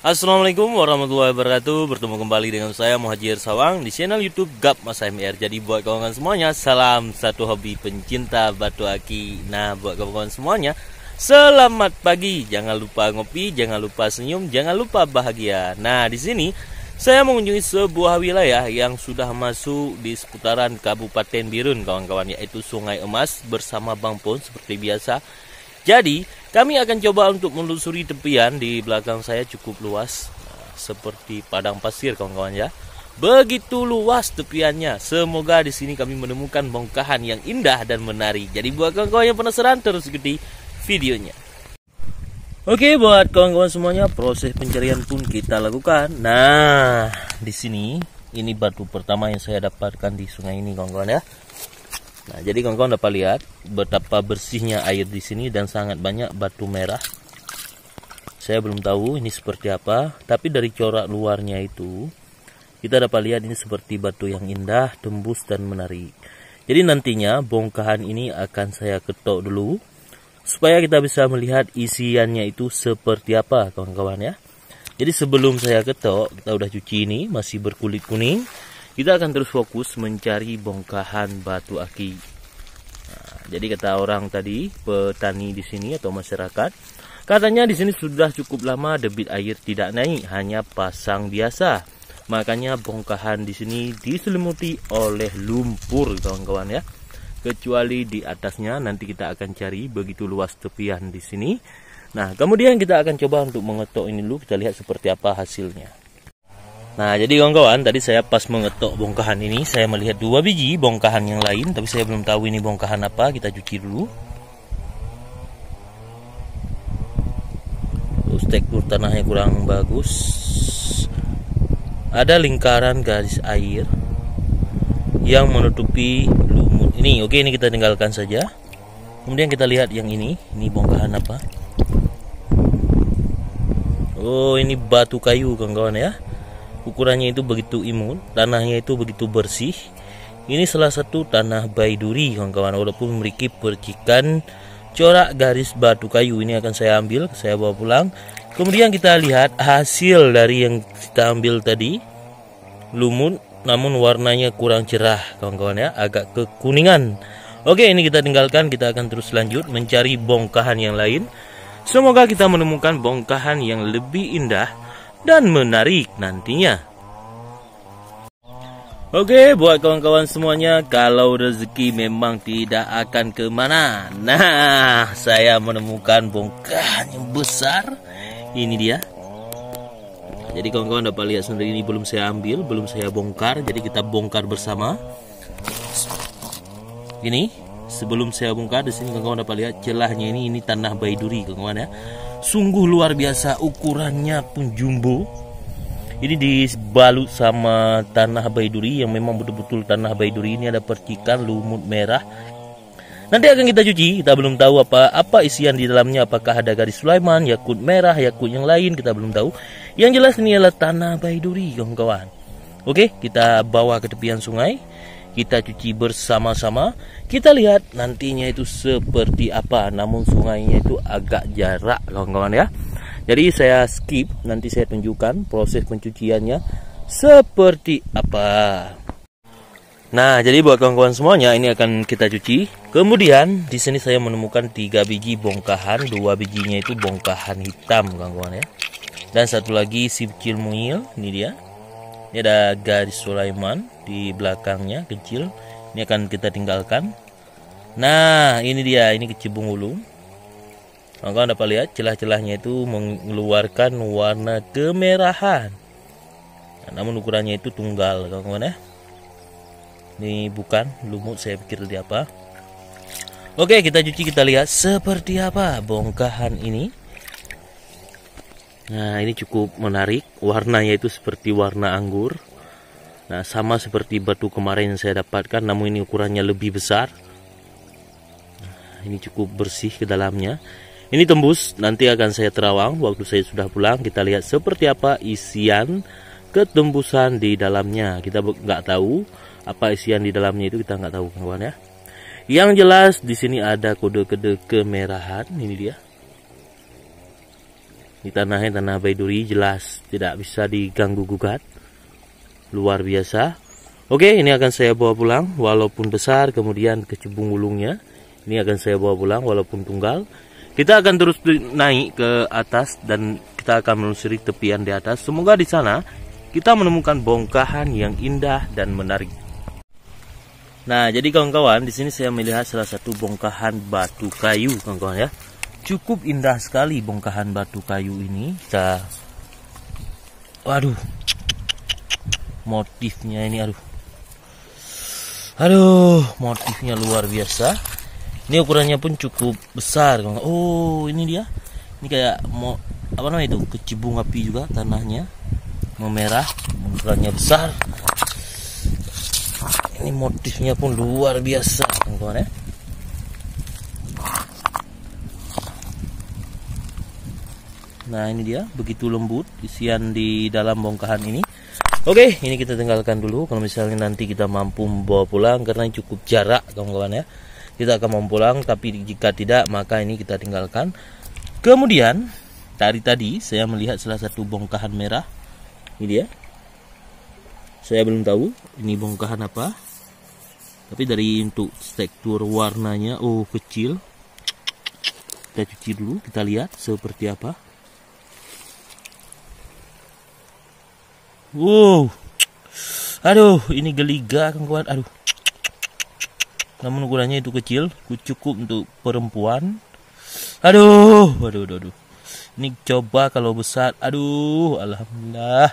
Assalamualaikum warahmatullahi wabarakatuh. Bertemu kembali dengan saya Muhajir Sawang di channel YouTube GAP Mas MR. Jadi buat kawan-kawan semuanya, salam satu hobi pencinta batu aki. Nah, buat kawan-kawan semuanya, selamat pagi. Jangan lupa ngopi, jangan lupa senyum, jangan lupa bahagia. Nah, di sini saya mengunjungi sebuah wilayah yang sudah masuk di seputaran Kabupaten Birun, kawan-kawan, yaitu Sungai Emas bersama Bang Pon seperti biasa. Jadi, kami akan coba untuk menelusuri tepian. Di belakang saya cukup luas, seperti padang pasir, kawan-kawan ya. Begitu luas tepiannya. Semoga di sini kami menemukan bongkahan yang indah dan menarik. Jadi buat kawan-kawan yang penasaran, terus ikuti videonya. Oke, buat kawan-kawan semuanya, proses pencarian pun kita lakukan. Nah, di sini ini batu pertama yang saya dapatkan di sungai ini, kawan-kawan ya. Nah, jadi kawan-kawan dapat lihat betapa bersihnya air di sini dan sangat banyak batu merah. Saya belum tahu ini seperti apa, tapi dari corak luarnya itu kita dapat lihat ini seperti batu yang indah, tembus dan menarik. Jadi nantinya bongkahan ini akan saya ketok dulu supaya kita bisa melihat isiannya itu seperti apa, kawan-kawan ya. Jadi sebelum saya ketok, kita udah cuci ini, masih berkulit kuning. Kita akan terus fokus mencari bongkahan batu aki. Nah, jadi kata orang tadi, petani di sini atau masyarakat, katanya di sini sudah cukup lama debit air tidak naik, hanya pasang biasa. Makanya bongkahan di sini diselimuti oleh lumpur, kawan-kawan ya. Kecuali di atasnya, nanti kita akan cari begitu luas tepian di sini. Nah, kemudian kita akan coba untuk mengetok ini dulu, kita lihat seperti apa hasilnya. Nah, jadi kawan-kawan, tadi saya pas mengetok bongkahan ini, saya melihat 2 biji bongkahan yang lain, tapi saya belum tahu ini bongkahan apa. Kita cuci dulu. Tekstur tanahnya kurang bagus. Ada lingkaran garis air yang menutupi lumut ini. Oke, ini kita tinggalkan saja. Kemudian kita lihat yang ini bongkahan apa? Oh, ini batu kayu, kawan-kawan ya. Ukurannya itu begitu imut, tanahnya itu begitu bersih. Ini salah satu tanah baiduri, kawan-kawan, walaupun memiliki percikan corak garis batu kayu. Ini akan saya ambil, saya bawa pulang. Kemudian kita lihat hasil dari yang kita ambil tadi. Lumut, namun warnanya kurang cerah, kawan-kawan ya, agak kekuningan. Oke, ini kita tinggalkan, kita akan terus lanjut mencari bongkahan yang lain. Semoga kita menemukan bongkahan yang lebih indah dan menarik nantinya. Oke, buat kawan-kawan semuanya, kalau rezeki memang tidak akan kemana. Nah, saya menemukan bongkahan yang besar. Ini dia. Jadi kawan-kawan dapat lihat sendiri, ini belum saya ambil, belum saya bongkar. Jadi kita bongkar bersama. Ini sebelum saya bongkar, di sini kawan-kawan dapat lihat celahnya ini tanah baiduri, kawan-kawan ya. Sungguh luar biasa, ukurannya pun jumbo. Ini dibalut sama tanah baiduri yang memang betul-betul tanah baiduri. Ini ada percikan lumut merah. Nanti akan kita cuci. Kita belum tahu apa isian di dalamnya. Apakah ada garis Sulaiman, yakut merah, yakut yang lain, kita belum tahu. Yang jelas ini adalah tanah baiduri, kawan-kawan. Oke, kita bawa ke tepian sungai. Kita cuci bersama-sama. Kita lihat nantinya itu seperti apa. Namun sungainya itu agak jarak, kawan-kawan ya. Jadi saya skip. Nanti saya tunjukkan proses pencuciannya seperti apa. Nah, jadi buat kawan-kawan semuanya, ini akan kita cuci. Kemudian di sini saya menemukan 3 biji bongkahan. 2 bijinya itu bongkahan hitam, kawan-kawan ya. Dan satu lagi si kecil mungil. Ini dia. Ini ada garis Sulaiman di belakangnya kecil. Ini akan kita tinggalkan. Nah, ini dia, ini kecebong ulung. Kawan-kawan dapat lihat celah-celahnya itu mengeluarkan warna kemerahan. Nah, namun ukurannya itu tunggal, kawan-kawan ya. Ini bukan lumut, saya pikir dia apa. Oke, kita cuci, kita lihat seperti apa bongkahan ini. Nah, ini cukup menarik. Warnanya itu seperti warna anggur. Nah, sama seperti batu kemarin yang saya dapatkan, namun ini ukurannya lebih besar. Nah, ini cukup bersih ke dalamnya. Ini tembus, nanti akan saya terawang waktu saya sudah pulang. Kita lihat seperti apa isian ketembusan di dalamnya. Kita nggak tahu apa isian di dalamnya itu, kita nggak tahu, kawan ya. Yang jelas di sini ada kode-kode kemerahan. Ini dia. Ini tanahnya tanah baiduri, jelas tidak bisa diganggu gugat. Luar biasa. Oke, ini akan saya bawa pulang walaupun besar, kemudian kecubung ulungnya. Ini akan saya bawa pulang walaupun tunggal. Kita akan terus naik ke atas dan kita akan menelusuri tepian di atas. Semoga di sana kita menemukan bongkahan yang indah dan menarik. Nah, jadi kawan-kawan, di sini saya melihat salah satu bongkahan batu kayu, kawan-kawan ya. Cukup indah sekali bongkahan batu kayu ini. Waduh, motifnya ini, aduh, motifnya luar biasa. Ini ukurannya pun cukup besar, kawan-kawan. Oh, ini dia. Ini kayak apa namanya itu? Kecubung api juga tanahnya, memerah, ukurannya besar. Ini motifnya pun luar biasa, teman-teman ya. Nah, ini dia, begitu lembut isian di dalam bongkahan ini. Oke, ini kita tinggalkan dulu. Kalau misalnya nanti kita mampu membawa pulang, karena cukup jarak, kawan-kawan ya, kita akan membawa pulang. Tapi jika tidak, maka ini kita tinggalkan. Kemudian tadi saya melihat salah satu bongkahan merah. Ini dia. Saya belum tahu ini bongkahan apa. Tapi dari untuk tekstur warnanya, oh kecil. Kita cuci dulu, kita lihat seperti apa. Wow. Aduh, ini geliga kawan-kawan. Aduh. Namun ukurannya itu kecil, cukup untuk perempuan. Aduh. Ini coba kalau besar. Aduh, alhamdulillah.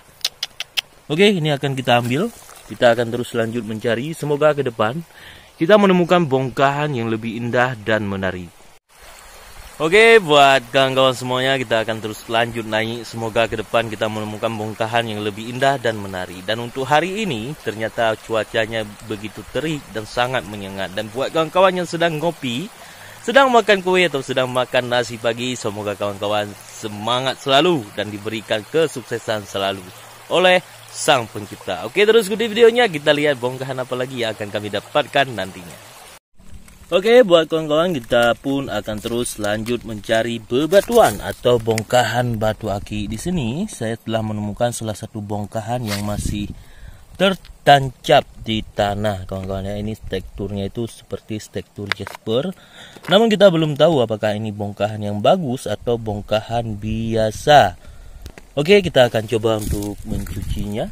Oke, ini akan kita ambil. Kita akan terus lanjut mencari. Semoga ke depan kita menemukan bongkahan yang lebih indah dan menarik. Oke, buat kawan-kawan semuanya, kita akan terus lanjut naik. Semoga ke depan kita menemukan bongkahan yang lebih indah dan menarik. Dan untuk hari ini ternyata cuacanya begitu terik dan sangat menyengat. Dan buat kawan-kawan yang sedang ngopi, sedang makan kue atau sedang makan nasi pagi, semoga kawan-kawan semangat selalu dan diberikan kesuksesan selalu oleh Sang Pencipta. Oke, terus ikuti videonya, kita lihat bongkahan apa lagi yang akan kami dapatkan nantinya. Oke, buat kawan-kawan, kita pun akan terus lanjut mencari bebatuan atau bongkahan batu aki. Di sini saya telah menemukan salah satu bongkahan yang masih tertancap di tanah, kawan-kawan ya. Ini teksturnya itu seperti tekstur jasper. Namun kita belum tahu apakah ini bongkahan yang bagus atau bongkahan biasa. Oke, kita akan coba untuk mencucinya.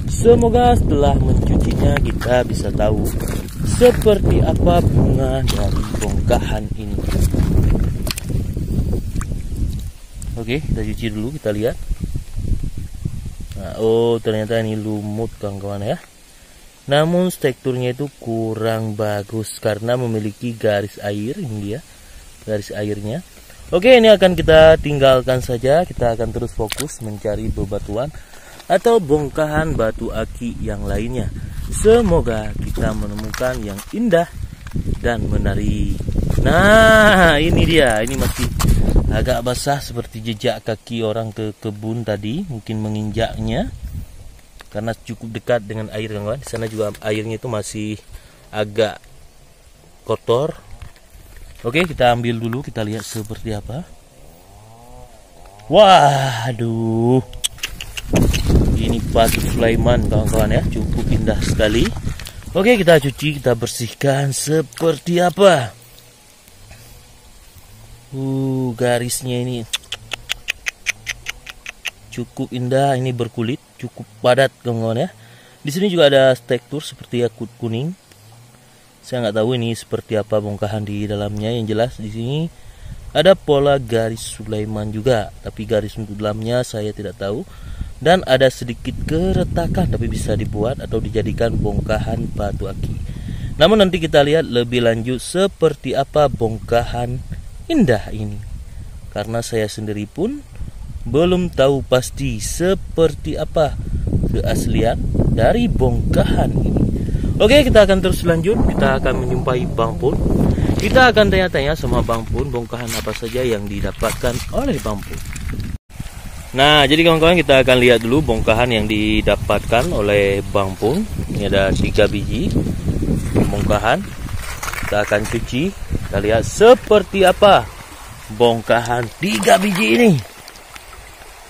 Semoga setelah mencucinya kita bisa tahu seperti apa bunga dari bongkahan ini. Oke, kita cuci dulu, kita lihat. Nah, oh ternyata ini lumut kawan-kawan ya. Namun teksturnya itu kurang bagus karena memiliki garis air. Ini dia garis airnya. Oke, ini akan kita tinggalkan saja. Kita akan terus fokus mencari bebatuan atau bongkahan batu aki yang lainnya. Semoga kita menemukan yang indah dan menarik. Nah, ini dia. Ini masih agak basah seperti jejak kaki orang ke kebun tadi. Mungkin menginjaknya karena cukup dekat dengan air, kawan. Di sana juga airnya itu masih agak kotor. Oke, kita ambil dulu, kita lihat seperti apa. Waduh, ini batu Sulaiman kawan-kawan ya, cukup indah sekali. Oke, kita cuci, kita bersihkan seperti apa. Garisnya ini cukup indah, ini berkulit, cukup padat kawan-kawan ya. Di sini juga ada tekstur seperti yakut kuning. Saya nggak tahu ini seperti apa bongkahan di dalamnya. Yang jelas di sini ada pola garis Sulaiman juga, tapi garis untuk dalamnya saya tidak tahu. Dan ada sedikit keretakan, tapi bisa dibuat atau dijadikan bongkahan batu aki. Namun nanti kita lihat lebih lanjut seperti apa bongkahan indah ini. Karena saya sendiri pun belum tahu pasti seperti apa keaslian dari bongkahan ini. Oke, kita akan terus lanjut. Kita akan menjumpai Bang Pun. Kita akan tanya-tanya sama Bang Pun bongkahan apa saja yang didapatkan oleh Bang Pun. Nah, jadi kawan-kawan, kita akan lihat dulu bongkahan yang didapatkan oleh Bang Pun. Ini ada 3 biji bongkahan. Kita akan cuci. Kita lihat seperti apa bongkahan 3 biji ini.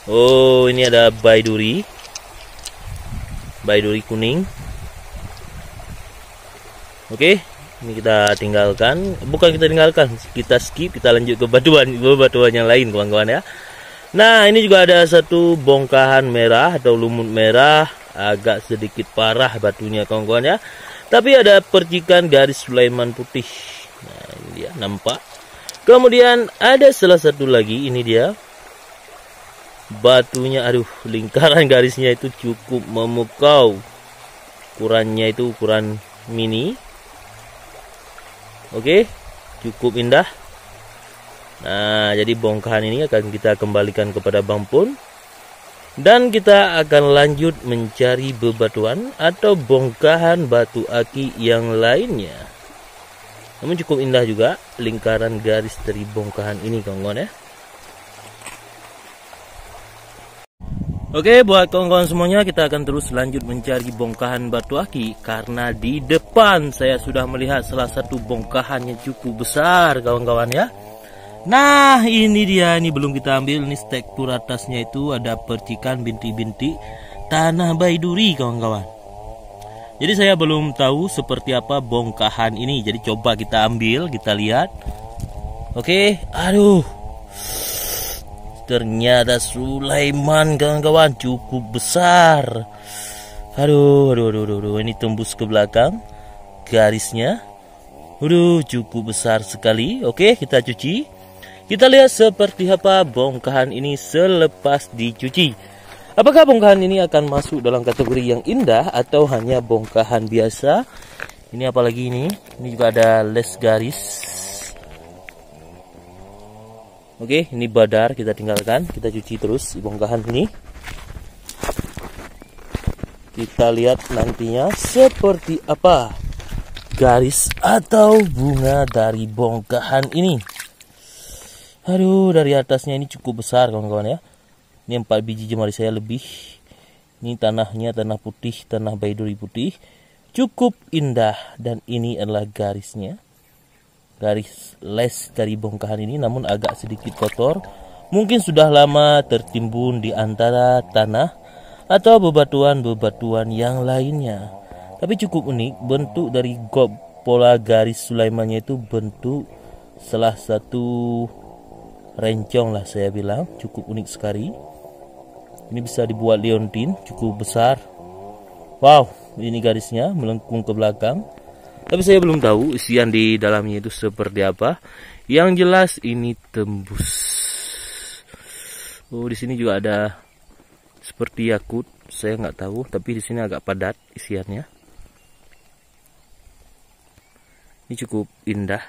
Oh, ini ada baiduri kuning. Oke, ini kita tinggalkan. Bukan kita tinggalkan, kita skip, kita lanjut ke batuan yang lain, kawan-kawan ya. Nah, ini juga ada satu bongkahan merah atau lumut merah, agak sedikit parah batunya, kawan-kawan ya. Tapi ada percikan garis Sulaiman putih. Nah, ini dia, nampak. Kemudian ada salah satu lagi, ini dia. Batunya, aduh, lingkaran garisnya itu cukup memukau. Ukurannya itu ukuran mini. Oke, cukup indah. Nah, jadi bongkahan ini akan kita kembalikan kepada Bang Pun. Dan kita akan lanjut mencari bebatuan atau bongkahan batu aki yang lainnya. Namun cukup indah juga lingkaran garis dari bongkahan ini, kawan-kawan ya. Oke, buat kawan-kawan semuanya, kita akan terus lanjut mencari bongkahan batu aki. Karena di depan saya sudah melihat salah satu bongkahan yang cukup besar, kawan-kawan ya. Nah, ini dia, ini belum kita ambil. Ini tekstur atasnya itu ada percikan bintik-bintik tanah baiduri, kawan-kawan. Jadi saya belum tahu seperti apa bongkahan ini. Jadi coba kita ambil, kita lihat. Oke, aduh. Ternyata Sulaiman, kawan-kawan, cukup besar. Aduh, ini tembus ke belakang garisnya. Aduh, cukup besar sekali. Oke, kita cuci. Kita lihat seperti apa bongkahan ini selepas dicuci. Apakah bongkahan ini akan masuk dalam kategori yang indah atau hanya bongkahan biasa? Ini apalagi ini? Ini juga ada les garis. Oke, ini badar, kita tinggalkan. Kita cuci terus bongkahan ini. Kita lihat nantinya seperti apa garis atau bunga dari bongkahan ini. Aduh, dari atasnya ini cukup besar, kawan-kawan ya. Ini 4 biji jemari saya lebih. Ini tanahnya, tanah putih, tanah baiduri putih. Cukup indah. Dan ini adalah garisnya. Garis les dari bongkahan ini, namun agak sedikit kotor. Mungkin sudah lama tertimbun di antara tanah atau bebatuan-bebatuan yang lainnya. Tapi cukup unik, bentuk dari pola garis Sulaimannya itu bentuk salah satu rencong lah saya bilang, cukup unik sekali. Ini bisa dibuat liontin, cukup besar. Wow, ini garisnya melengkung ke belakang. Tapi saya belum tahu isian di dalamnya itu seperti apa. Yang jelas ini tembus. Oh, di sini juga ada seperti yakut. Saya nggak tahu, tapi di sini agak padat isiannya. Ini cukup indah.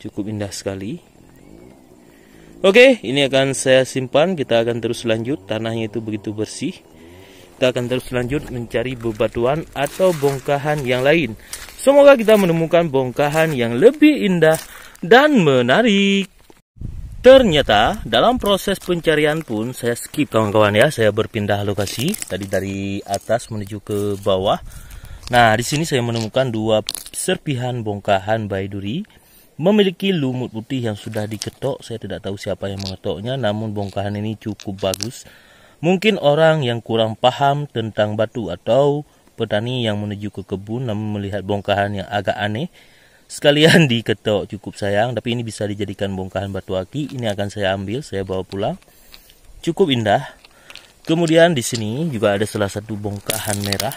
Cukup indah sekali. Oke, ini akan saya simpan. Kita akan terus lanjut. Tanahnya itu begitu bersih. Kita akan terus lanjut mencari bebatuan atau bongkahan yang lain. Semoga kita menemukan bongkahan yang lebih indah dan menarik. Ternyata dalam proses pencarian pun saya skip, kawan-kawan ya. Saya berpindah lokasi. Tadi dari atas menuju ke bawah. Nah, di sini saya menemukan 2 serpihan bongkahan baiduri. Memiliki lumut putih yang sudah diketok. Saya tidak tahu siapa yang mengetoknya, namun bongkahan ini cukup bagus. Mungkin orang yang kurang paham tentang batu atau petani yang menuju ke kebun namun melihat bongkahan yang agak aneh, sekalian diketok. Cukup sayang, tapi ini bisa dijadikan bongkahan batu aki. Ini akan saya ambil, saya bawa pulang. Cukup indah. Kemudian di sini juga ada salah satu bongkahan merah.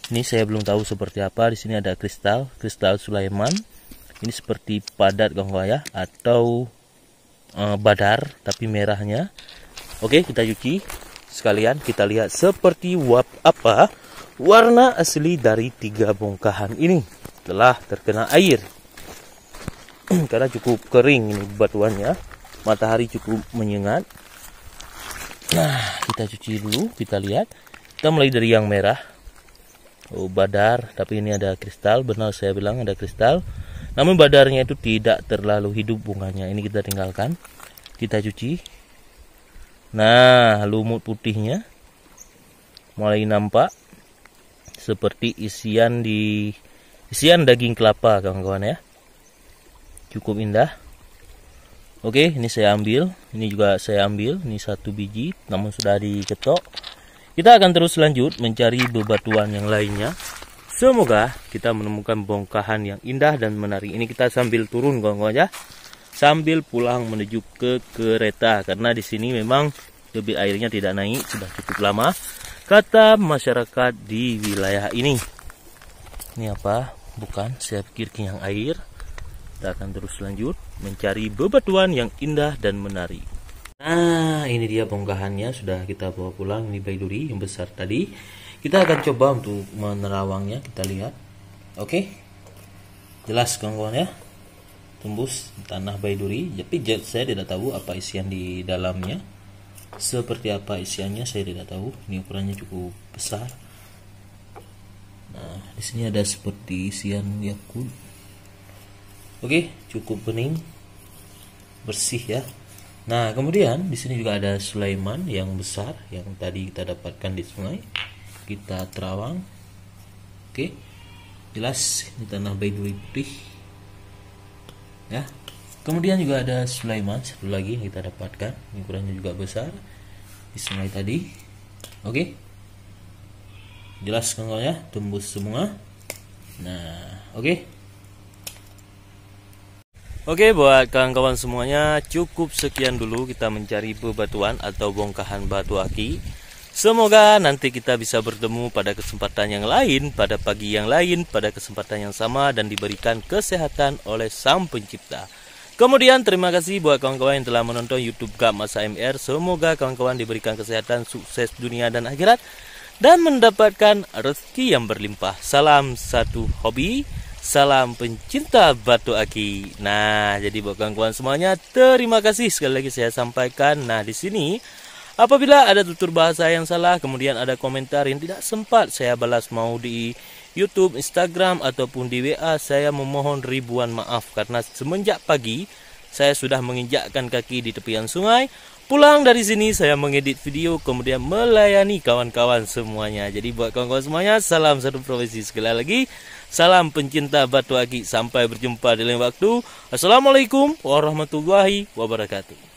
Ini saya belum tahu seperti apa. Di sini ada kristal Sulaiman. Ini seperti padat, kawan-kawan ya, atau badar tapi merahnya. Oke, kita cuci sekalian. Kita lihat seperti apa warna asli dari 3 bongkahan ini telah terkena air. Karena cukup kering ini batuannya, matahari cukup menyengat. Nah, kita cuci dulu. Kita lihat. Kita mulai dari yang merah. Oh, badar, tapi ini ada kristal. Benar saya bilang ada kristal. Namun badarnya itu tidak terlalu hidup bunganya. Ini kita tinggalkan. Kita cuci. Nah, lumut putihnya mulai nampak seperti isian daging kelapa, kawan-kawan ya. cukup indah. Oke, ini saya ambil, ini juga saya ambil, ini 1 biji, namun sudah diketok. Kita akan terus lanjut mencari bebatuan yang lainnya. Semoga kita menemukan bongkahan yang indah dan menarik. Ini kita sambil turun kawan-kawan ya, sambil pulang menuju ke kereta, karena di sini memang debit airnya tidak naik sudah cukup lama, kata masyarakat di wilayah ini. Ini apa? Bukan, saya pikir kenyang air. Kita akan terus lanjut mencari bebatuan yang indah dan menarik. Nah, ini dia bongkahannya, sudah kita bawa pulang. Ini baiduri yang besar tadi. Kita akan coba untuk menerawangnya, kita lihat. Oke, jelas kawan-kawan ya, tembus tanah baiduri. Tapi saya tidak tahu apa isian di dalamnya. Seperti apa isiannya saya tidak tahu. Ini ukurannya cukup besar. Nah, di sini ada seperti isian yakut. Oke, cukup bening, bersih ya. Nah, kemudian di sini juga ada Sulaiman yang besar yang tadi kita dapatkan di sungai. Kita terawang. Oke, jelas ini tanah baiduri putih ya. Kemudian juga ada Sulaiman satu lagi yang kita dapatkan. Ini ukurannya juga besar di sungai tadi. Oke, jelas kawan-kawan ya, tembus semua. Nah, oke. Oke, buat kawan-kawan semuanya, cukup sekian dulu kita mencari bebatuan atau bongkahan batu aki. Semoga nanti kita bisa bertemu pada kesempatan yang lain, pada pagi yang lain, pada kesempatan yang sama, dan diberikan kesehatan oleh Sang Pencipta. Kemudian terima kasih buat kawan-kawan yang telah menonton YouTube GAP Mas AMR. Semoga kawan-kawan diberikan kesehatan, sukses dunia dan akhirat, dan mendapatkan rezeki yang berlimpah. Salam satu hobi. Salam pencinta batu aki. Nah, jadi buat kawan-kawan semuanya, terima kasih sekali lagi saya sampaikan. Nah, di sini apabila ada tutur bahasa yang salah, kemudian ada komentar yang tidak sempat saya balas, mau di YouTube, Instagram ataupun di WA, saya memohon ribuan maaf karena semenjak pagi saya sudah menginjakkan kaki di tepian sungai. Pulang dari sini saya mengedit video, kemudian melayani kawan-kawan semuanya. Jadi buat kawan-kawan semuanya, salam satu profesi sekali lagi. Salam pencinta batu aki. Sampai berjumpa di lain waktu. Assalamualaikum warahmatullahi wabarakatuh.